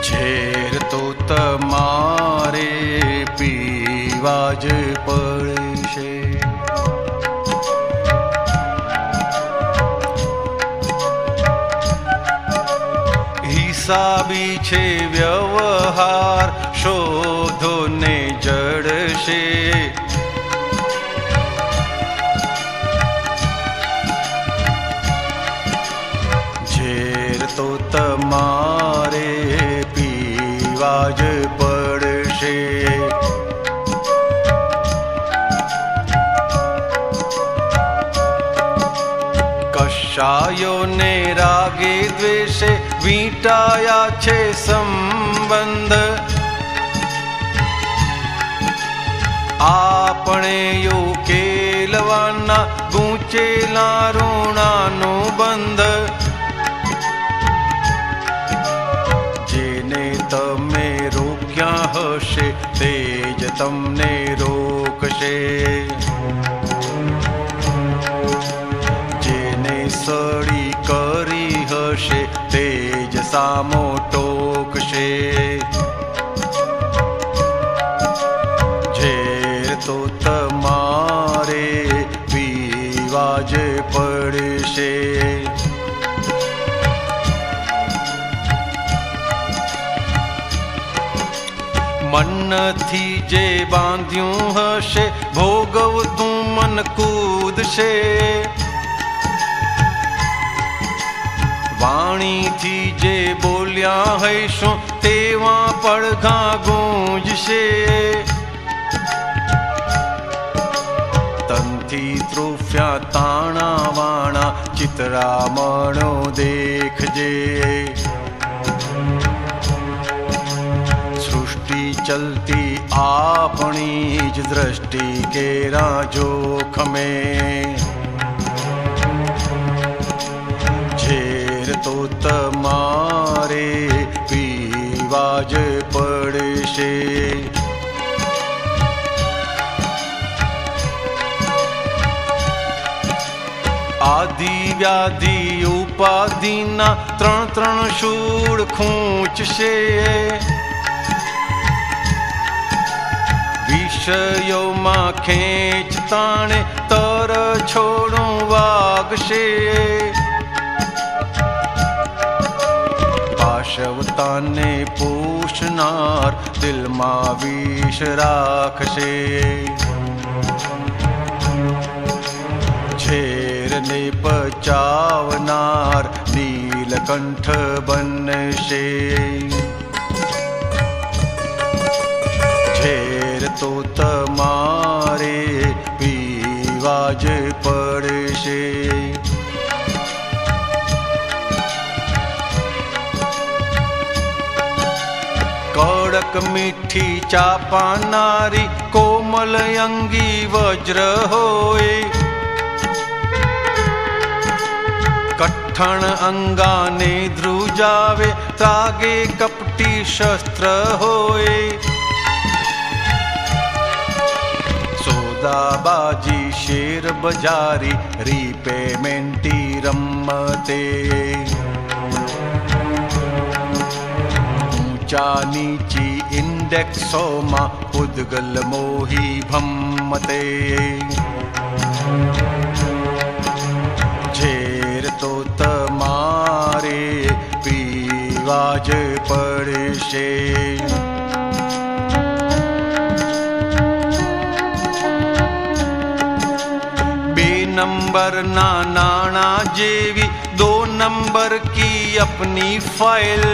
ઝેર તો તમારે પીવા જ પડશે. હિસાબી છે વ્યવહાર, શોધો ને જડશે. ઝેર તો તમારે પીવા જ પડશે. કશાયોને રાગે દ્વેષે વીંટાયા છે સંબંધ. આપણે ઉકેલવાના ગૂંચેલા ઋણાનો બંધ. જેને તમે રોક્યા હશે તે જ તમને રોકશે. જેને સળી કરી હશે તે જ સામો ટોકશે. ઝેર તો તમારે પીવા જ પડશે. મનથી જે બાંધ્યું હશે ભોગવતું મન કૂદશે. વાણીથી જે બોલ્યા હૈશું તેવા પડઘા ગૂંજશે. તનથી ત્રોફ્યા તાણા વાણા ચિતરામણો દેખજે. સૃષ્ટિ ચલતી આપણી જ દ્રષ્ટિ કેરા જોખમે. ઝેર તો તમારે પીવા જ પડશે. આદિ વ્યાધિ ઉપાધિના ત્રણ શૂળ ખૂંચશે. વિષયોમાં ખેંચ તાણે તર છોડું વાગશે. પાશવતાને પોષનાર દિલમાં વિષ રાખશે. ઝેરને પચાવનાર નીલકંઠ બનશે. ઝેર તો તમારે પીવા જ પડશે. કડક મીઠી ચા પાનારી કોમલ અંગી વજ્ર હોય. કઠણ અંગાને ધ્રુજાવે ત્રાગે કપટી શસ્ત્ર હોય. સોદાબાજી શેર બજારી રીપેમેન્ટી રમતે. ઊંચા નીચી ઇન્ડેક્સોમાં ઉદ્ગલ મોહી ભમ્મતે. ઝેર તો તમારે પીવા જ પડશે. બે નંબરના નાણા જેવી દો નંબર કી અપની ફાઇલ.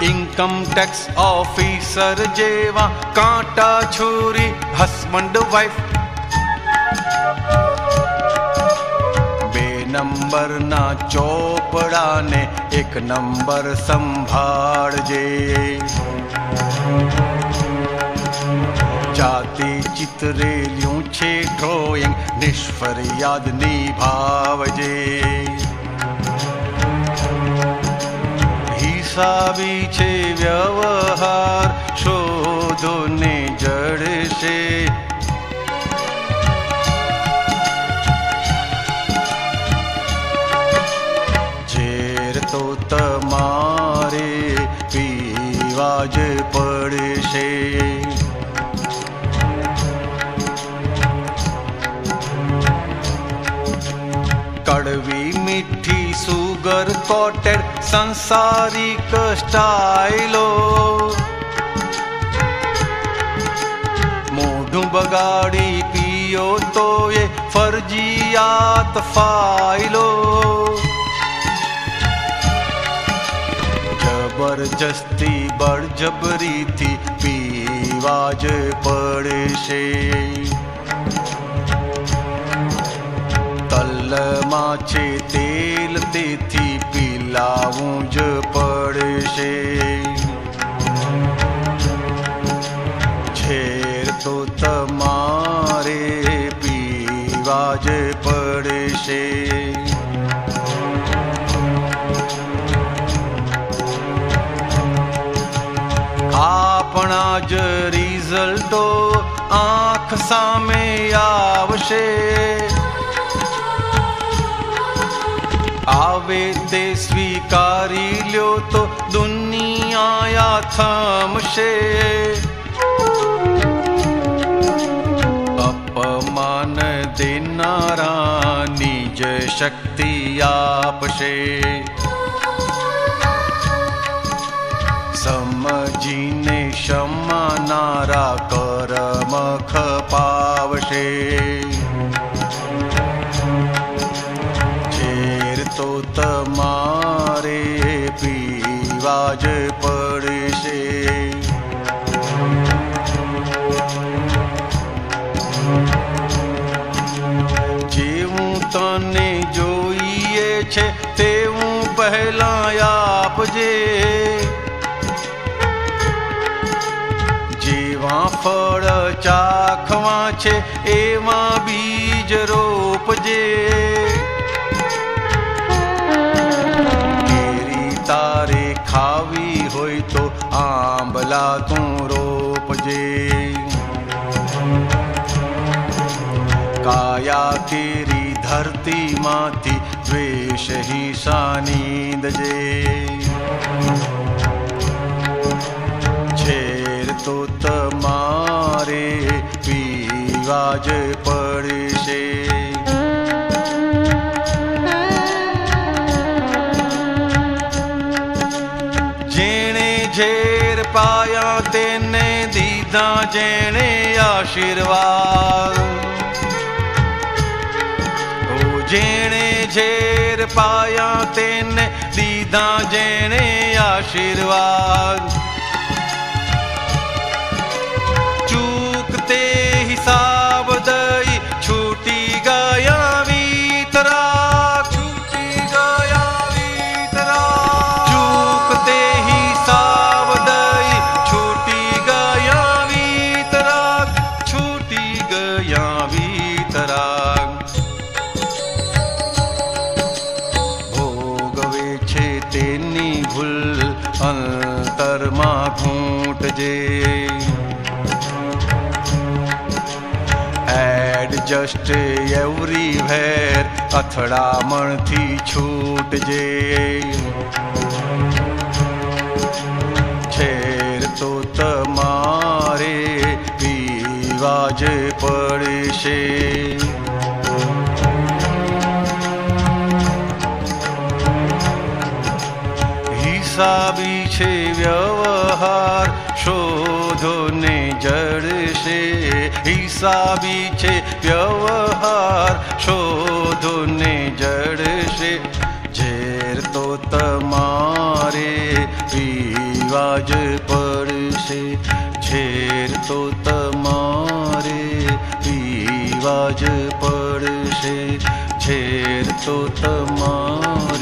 ઇન્કમ ટેક્સ ઓફિસર જેવા કાંટા છોરી હસબન્ડ વાઇફ. બે નંબરના ચોપડાને એક નંબર સંભાળજે. જાતિ ચિતરેલું છે ડ્રોઈંગ નિષ્ફરિયાદ નિભાવજે. હિસાબી છે વ્યવહાર, શોધો ને જડશે. ઝેર તો તમારે પીવા જ પડશે. કડવી મીઠી સુગર કોટેડ સંસારિક સ્ટાઈલો, મોઢું બગાડી પીઓ તો એ ફરજિયાત ફાઈલો. જબરજસ્તી બળજબરીથી પીવા જ પડશે. તલમાં છે તેલ તેથી પીલાવું જ પડશે. ઝેર તો તમારે પીવા જ પડશે. આપણા જ રિઝલ્ટો આંખ સામે આવશે. આવે તે સ્વીકારી લ્યો તો દુનિયા થમશે. અપમાન દેનારાની જ શક્તિ આપશે. સમજીને ક્ષમાનારા કરમ ખપાવશે. તો તમારે પીવા જ પડશે. જેવું તને જોઈએ છે તેવું પહેલા આપજે. જેવા ફળ ચાખવા છે એવા બીજ રોપજે. તારે ખાવી હોય તો આંબલા તું રોપજે. કાયા કેરી ધરતીમાંથી દ્વેષ હિંસાનીંદજે. ઝેર તો તમારે પીવા જ પડશે. ઝેર પાયા તેને દીધા જેણે આશીર્વાદ. ઓ જેણે ઝેર પાયા તેને દીધા જેણે આશીર્વાદ. ચૂકતે હિસાબ દઈ છૂટી ગયા વિતરાગ. છૂટી ગયા વિતરાગ. ચૂકતે ભોગવે છે તેની ભૂલ અંતરમાં ઘૂંટજે. Adjust everywhere અથડામણથી છૂટજે. ઝેર તો તમારે પીવા જ પડશે. હિસાબી છે વ્યવહાર શોધો ને જડશે. હિસાબી છે વ્યવહાર શોધો ને જડશે. ઝેર તો તમારે પીવા જ પડશે. ઝેર તો તમારે પીવા જ પડશે. ઝેર તો તમારે